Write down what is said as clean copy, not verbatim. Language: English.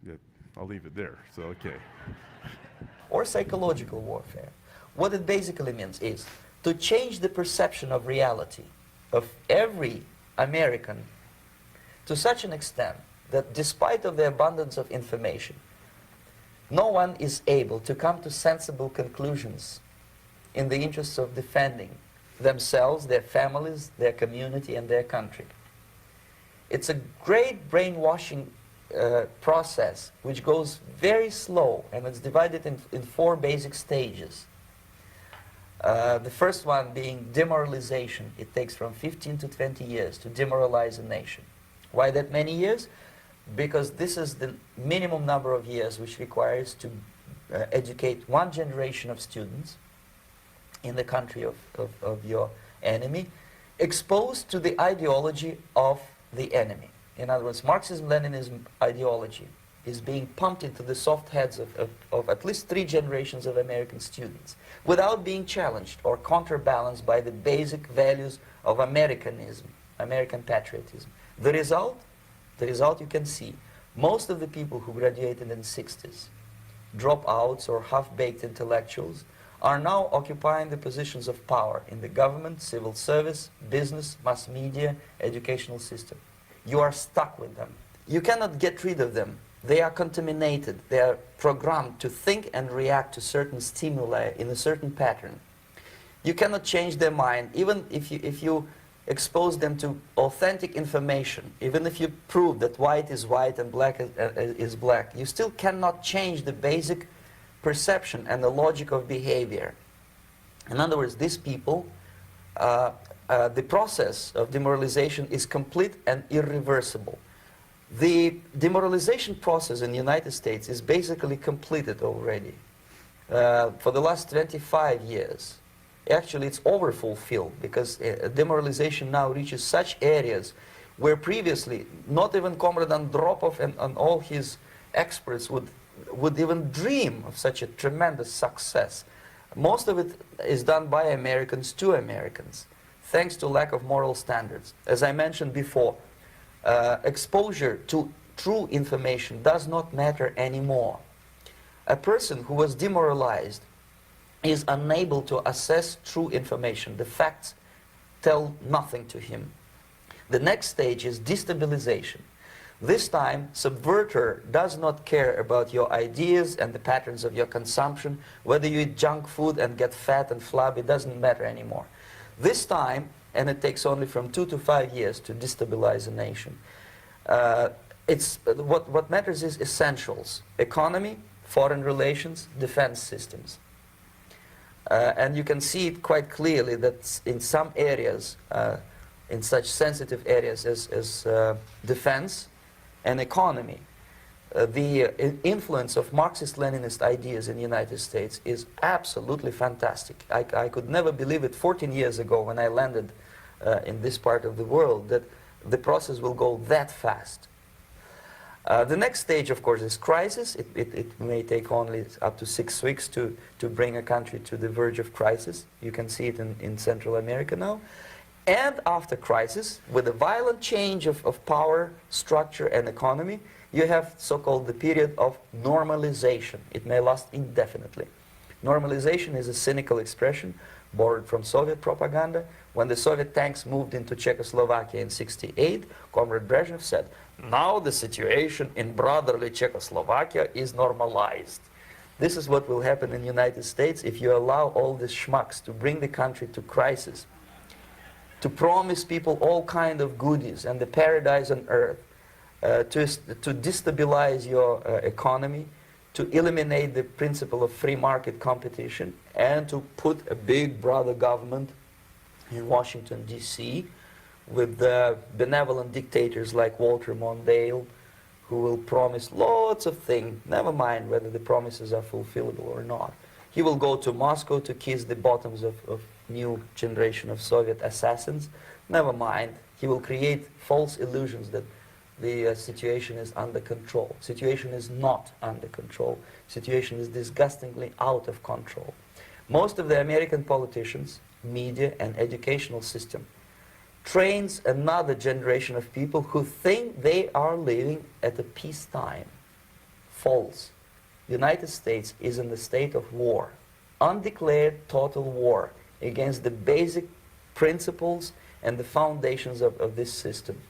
Yeah, I'll leave it there. So, okay. Or psychological warfare. What it basically means is to change the perception of reality of every American to such an extent that despite of the abundance of information, no one is able to come to sensible conclusions in the interests of defending themselves, their families, their community, and their country. It's a great brainwashing process which goes very slow, and it's divided in four basic stages. The first one being demoralization. It takes from 15 to 20 years to demoralize a nation. Why that many years? Because this is the minimum number of years which requires to educate one generation of students in the country of your enemy, exposed to the ideology of the enemy. In other words, Marxism-Leninism ideology is being pumped into the soft heads of at least 3 generations of American students without being challenged or counterbalanced by the basic values of Americanism, American patriotism. The result you can see. Most of the people who graduated in the 60s, dropouts or half-baked intellectuals, are now occupying the positions of power in the government, civil service, business, mass media, educational system. You are stuck with them. You cannot get rid of them. They are contaminated. They are programmed to think and react to certain stimuli in a certain pattern. You cannot change their mind, even if you expose them to authentic information, even if you prove that white is white and black is black, you still cannot change the basic perception and the logic of behavior. In other words, these people, the process of demoralization is complete and irreversible. The demoralization process in the United States is basically completed already. For the last 25 years. Actually, it's overfulfilled because demoralization now reaches such areas where previously not even Comrade Andropov and all his experts would even dream of such a tremendous success. Most of it is done by Americans to Americans, thanks to lack of moral standards. As I mentioned before, exposure to true information does not matter anymore. A person who was demoralized is unable to assess true information. The facts tell nothing to him. The next stage is destabilization. This time, subverter does not care about your ideas and the patterns of your consumption. Whether you eat junk food and get fat and flabby, it doesn't matter anymore. This time, and it takes only from 2 to 5 years to destabilize a nation, what matters is essentials: economy, foreign relations, defense systems. And you can see it quite clearly that in some areas, in such sensitive areas as defense and economy, the influence of Marxist-Leninist ideas in the United States is absolutely fantastic. I could never believe it 14 years ago when I landed in this part of the world that the process will go that fast. The next stage, of course, is crisis. It may take only up to 6 weeks to bring a country to the verge of crisis. You can see it in Central America now. And after crisis, with a violent change of power, structure, and economy, you have so-called the period of normalization. It may last indefinitely. Normalization is a cynical expression borrowed from Soviet propaganda. When the Soviet tanks moved into Czechoslovakia in '68, Comrade Brezhnev said, "Now the situation in brotherly Czechoslovakia is normalized." This is what will happen in the United States if you allow all these schmucks to bring the country to crisis, to promise people all kind of goodies and the paradise on earth, to destabilize your economy, to eliminate the principle of free market competition, and to put a big brother government in Washington, D.C., with benevolent dictators like Walter Mondale, who will promise lots of things, never mind whether the promises are fulfillable or not. He will go to Moscow to kiss the bottoms of new generation of Soviet assassins, never mind. He will create false illusions that the situation is under control. Situation is not under control. Situation is disgustingly out of control. Most of the American politicians, media, and educational system trains another generation of people who think they are living at a peacetime. false. The United States is in the state of war, undeclared total war against the basic principles and the foundations of this system.